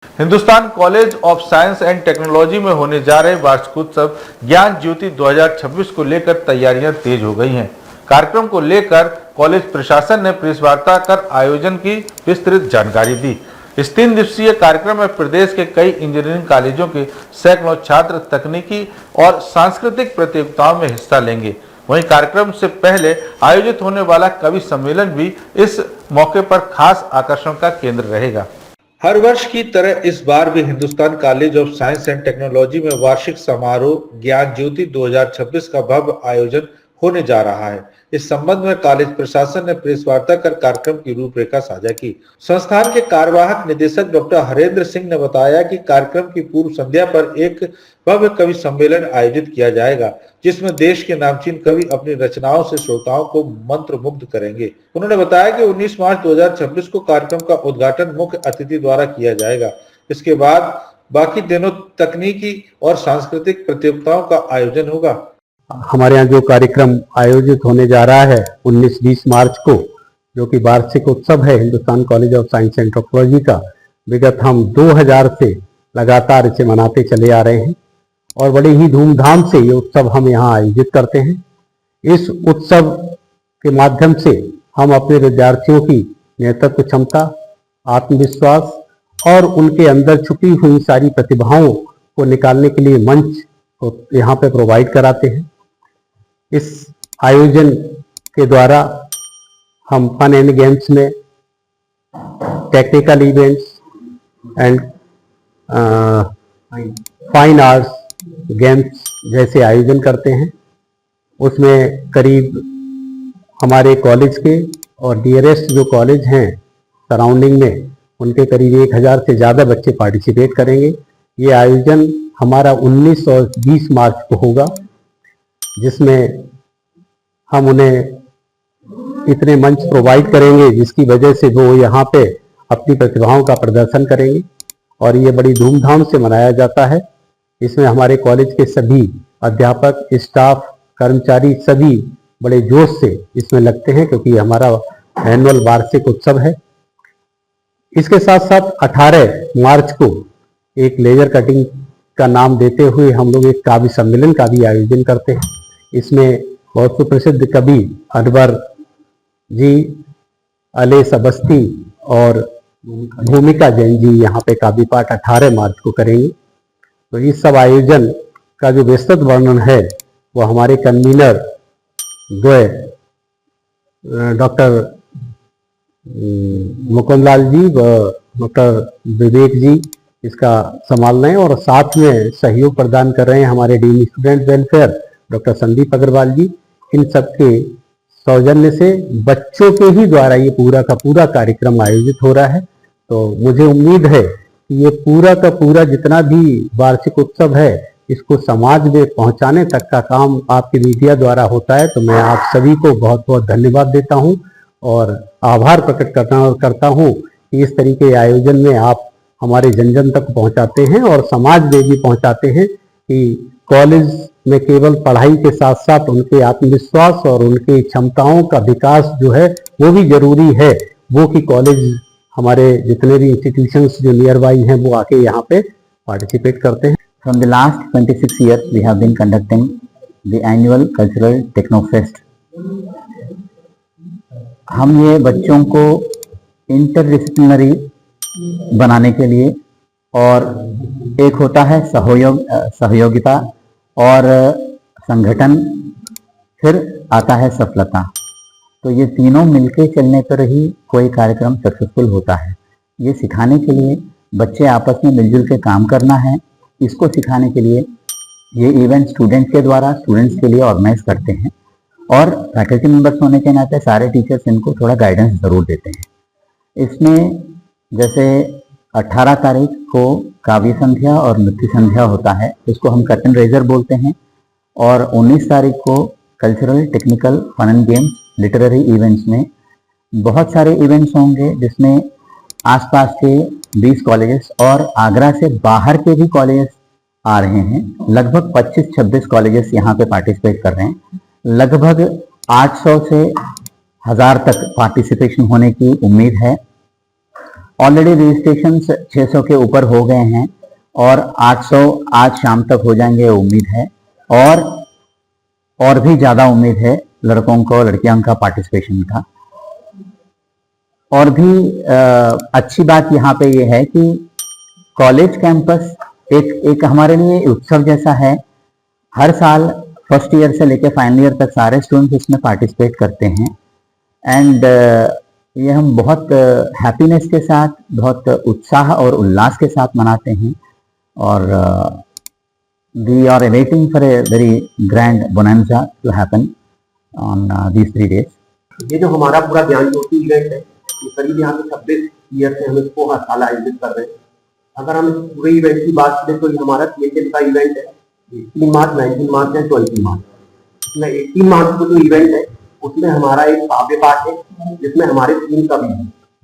Hindustan college of science and technology में होने जा रहे वार्षिकोत्सव ज्ञान ज्योति 2026 को लेकर तैयारियां तेज हो गई हैं। कार्यक्रम को लेकर कॉलेज प्रशासन ने प्रेस वार्ता कर आयोजन की विस्तृत जानकारी दी। इस 3 दिवसीय कार्यक्रम में प्रदेश के कई इंजीनियरिंग कॉलेजों के सैकड़ों छात्र तकनीकी और सांस्कृतिक प्रतियोगिताओं में हिस्सा लेंगे। वहीं कार्यक्रम से पहले आयोजित होने वाला कवि सम्मेलन भी इस मौके पर खास आकर्षण का केंद्र रहेगा। हर वर्ष की तरह इस बार भी Hindustan college of science and technology में वार्षिक समारोह ज्ञान ज्योति 2026 का भव्य आयोजन होने जा रहा है। इस संबंध में कॉलेज प्रशासन ने प्रेस वार्ता कर कार्यक्रम की रूपरेखा साझा की। संस्थान के कार्यवाहक निदेशक डॉक्टर हरेंद्र सिंह ने बताया कि कार्यक्रम की पूर्व संध्या पर एक भव्य कवि सम्मेलन आयोजित किया जाएगा, जिसमें देश के नामचीन कवि अपनी रचनाओं से श्रोताओं को मंत्रमुग्ध करेंगे। उन्होंने बताया कि 19 मार्च 2026 को कार्यक्रम का उद्घाटन मुख्य अतिथि द्वारा किया जाएगा। इसके बाद बाकी दिनों तकनीकी और सांस्कृतिक प्रतियोगिताओं का आयोजन होगा। हमारे यहाँ जो कार्यक्रम आयोजित होने जा रहा है 19-20 मार्च को, जो कि वार्षिक उत्सव है Hindustan college of science and technology का, विगत हम 2000 से लगातार इसे मनाते चले आ रहे हैं और बड़े ही धूमधाम से ये उत्सव हम यहाँ आयोजित करते हैं। इस उत्सव के माध्यम से हम अपने विद्यार्थियों की नेतृत्व क्षमता, आत्मविश्वास और उनके अंदर छुपी हुई सारी प्रतिभाओं को निकालने के लिए मंच को यहाँ पे प्रोवाइड कराते हैं। इस आयोजन के द्वारा हम फन एंड गेम्स में technical events and fine arts games जैसे आयोजन करते हैं। उसमें करीब हमारे कॉलेज के और डियरेस्ट जो कॉलेज हैं सराउंडिंग में, उनके करीब 1000 से ज़्यादा बच्चे पार्टिसिपेट करेंगे। ये आयोजन हमारा 19 और 20 मार्च को होगा, जिसमें हम उन्हें इतने मंच प्रोवाइड करेंगे जिसकी वजह से वो यहाँ पे अपनी प्रतिभाओं का प्रदर्शन करेंगे और ये बड़ी धूमधाम से मनाया जाता है। इसमें हमारे कॉलेज के सभी अध्यापक, स्टाफ, कर्मचारी सभी बड़े जोश से इसमें लगते हैं, क्योंकि हमारा एनुअल वार्षिक उत्सव है। इसके साथ साथ 18 मार्च को एक लेजर कटिंग का नाम देते हुए हम लोग एक काव्य सम्मेलन का भी आयोजन करते हैं। इसमें बहुत सुप्रसिद्ध कवि अनवर जी, अले सबस्ती और भूमिका जैन जी यहाँ पे काव्य पाठ 18 मार्च को करेंगे। तो इस सब आयोजन का जो विस्तृत वर्णन है वो हमारे कन्वीनर द्वय डॉक्टर मुकुंदलाल जी व डॉक्टर विवेक जी इसका संभाल रहे हैं और साथ में सहयोग प्रदान कर रहे हैं हमारे dean student welfare doctor Sandeep Agarwal ji. इन सबके सौजन्य से बच्चों के ही द्वारा ये पूरा का पूरा कार्यक्रम आयोजित हो रहा है। तो मुझे उम्मीद है कि ये पूरा का पूरा जितना भी वार्षिक उत्सव है इसको समाज में पहुंचाने तक का काम आपके मीडिया द्वारा होता है। तो मैं आप सभी को बहुत बहुत धन्यवाद देता हूं और आभार प्रकट करता हूं कि इस तरीके के आयोजन में आप हमारे जन जन तक पहुंचाते हैं और समाज में भी पहुंचाते हैं कि कॉलेज में केवल पढ़ाई के साथ साथ उनके आत्मविश्वास और उनकी क्षमताओं का विकास जो है वो भी जरूरी है। वो कि कॉलेज हमारे जितने भी इंस्टीट्यूशंस जो नियर बाई हैं वो आके यहाँ पे पार्टिसिपेट करते हैं। From the last 26 years, we have been conducting the annual cultural technofest. हम ये बच्चों को इंटरडिसिप्लिनरी बनाने के लिए, और एक होता है सहयोगिता और संगठन, फिर आता है सफलता। तो ये तीनों मिलके चलने पर ही कोई कार्यक्रम सक्सेसफुल होता है। ये सिखाने के लिए बच्चे आपस में मिलजुल के काम करना है, इसको सिखाने के लिए ये इवेंट स्टूडेंट्स के द्वारा स्टूडेंट्स के लिए ऑर्गेनाइज करते हैं और फैकल्टी मेंबर्स होने के नाते सारे टीचर्स इनको थोड़ा गाइडेंस ज़रूर देते हैं। इसमें जैसे 18 तारीख को काव्य संध्या और नृत्य संध्या होता है, इसको हम कर्टन रेजर बोलते हैं, और 19 तारीख को cultural, technical, fun and games, literary events में बहुत सारे इवेंट्स होंगे, जिसमें आसपास के 20 कॉलेजेस और आगरा से बाहर के भी कॉलेजेस आ रहे हैं। लगभग 25-26 कॉलेजेस यहाँ पे पार्टिसिपेट कर रहे हैं। लगभग 800 से 1000 तक पार्टिसिपेशन होने की उम्मीद है। ऑलरेडी रजिस्ट्रेशन 600 के ऊपर हो गए हैं और 800 आज शाम तक हो जाएंगे उम्मीद है, और भी ज़्यादा उम्मीद है लड़कों को लड़कियों का पार्टिसिपेशन का। और भी अच्छी बात यहाँ पे ये है कि कॉलेज कैंपस एक हमारे लिए उत्सव जैसा है। हर साल फर्स्ट ईयर से लेकर फाइनल ईयर तक सारे स्टूडेंट्स इसमें पार्टिसिपेट करते हैं एंड ये हम बहुत हैप्पीनेस के साथ, बहुत उत्साह और उल्लास के साथ मनाते हैं और we are awaiting for a very grand bonanza to happen on these 3 days। ये जो हमारा पूरा ज्ञान ज्योति इवेंट है, ये करीब यहाँ पे 26 ईयर से हम इसको हर साल आयोजित कर रहे हैं। अगर हम इस पूरे इवेंट की बात करें तो ये हमारा 3 दिन का इवेंट है, 18 मार्च, 19 मार्च एंड 20 मार्च। इसमें 18 मार्च को जो इवेंट है उसमें हमारा एक काव्य पाठ है जिसमें हमारे 3 कवि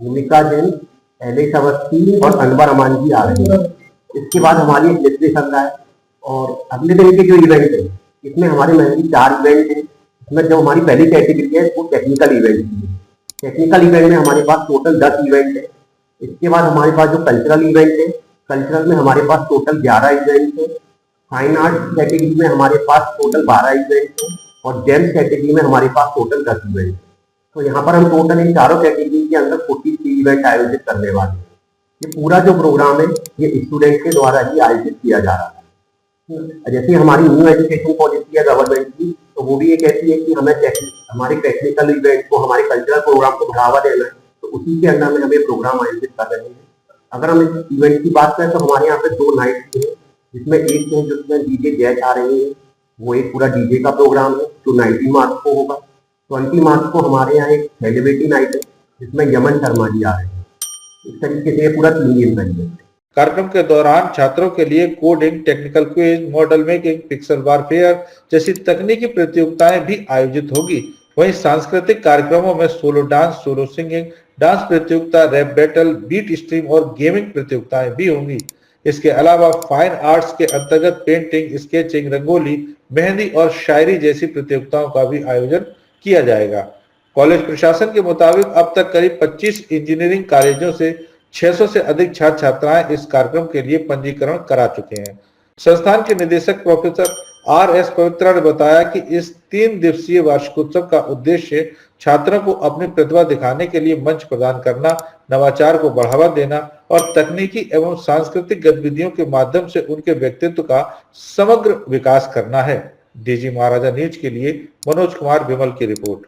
भूमिका जैन, एलेश अवस्थी और अनवर अमान जी आ रहे हैं। इसके बाद हमारी एक लिटरेचर है और अगले दिन के जो इवेंट है इसमें हमारे मेनली 4 इवेंट है। इसमें जो हमारी पहली कैटेगरी है वो टेक्निकल इवेंट है। टेक्निकल इवेंट में हमारे पास टोटल 10 इवेंट है। इसके बाद हमारे पास जो कल्चरल इवेंट है, कल्चरल में हमारे पास टोटल 11 इवेंट है। फाइन आर्ट्स कैटेगरी में हमारे पास टोटल 12 इवेंट है और जेम्स कैटेगरी में हमारे पास टोटल 10 इवेंट है। तो यहाँ पर हम टोटल इन चारों कैटेगरी के अंदर 43 इवेंट आयोजित करने वाले हैं। ये पूरा जो प्रोग्राम है ये स्टूडेंट के द्वारा ही आयोजित किया जा रहा है। जैसे हमारी न्यू एजुकेशन पॉलिसी है गवर्नमेंट की, तो वो भी ये कहती है कि हमें हमारे टेक्निकल इवेंट को, हमारे कल्चरल प्रोग्राम को बढ़ावा देना है, तो उसी के अंदर में हमें प्रोग्राम आयोजित कर रहे हैं। अगर हम इस इवेंट की बात करें तो हमारे यहाँ पे 2 नाइट है, जिसमें एक है जिसमें डीजे जैश आ रही है, वो एक पूरा डीजे का प्रोग्राम है जो 19 मार्च को होगा। 20 मार्च को हमारे यहाँ एक सेलिब्रिटी नाइट है जिसमें यमन शर्मा जी आ रहे हैं। इस तरीके से पूरा 3 दिन का इवेंट है। कार्यक्रम के दौरान छात्रों के लिए coding, technical quiz, model making, pixel warfare जैसी तकनीकी प्रतियोगिताएं भी आयोजित होगी। वहीं सांस्कृतिक कार्यक्रमों में solo dance, solo singing, dance प्रतियोगिता, रैप बैटल, बीट स्ट्रीम और गेमिंग प्रतियोगिताएं भी होंगी। इसके अलावा फाइन आर्ट्स के अंतर्गत पेंटिंग, स्केचिंग, रंगोली, मेहंदी और शायरी जैसी प्रतियोगिताओं का भी आयोजन किया जाएगा। कॉलेज प्रशासन के मुताबिक अब तक करीब 25 इंजीनियरिंग कॉलेजों से 600 से अधिक छात्र छात्राएं इस कार्यक्रम के लिए पंजीकरण करा चुके हैं। संस्थान के निदेशक प्रोफेसर RS पवित्रा ने बताया कि इस 3 दिवसीय वार्षिकोत्सव का उद्देश्य छात्रों को अपनी प्रतिभा दिखाने के लिए मंच प्रदान करना, नवाचार को बढ़ावा देना और तकनीकी एवं सांस्कृतिक गतिविधियों के माध्यम से उनके व्यक्तित्व का समग्र विकास करना है। DG महाराजा न्यूज के लिए मनोज कुमार विमल की रिपोर्ट।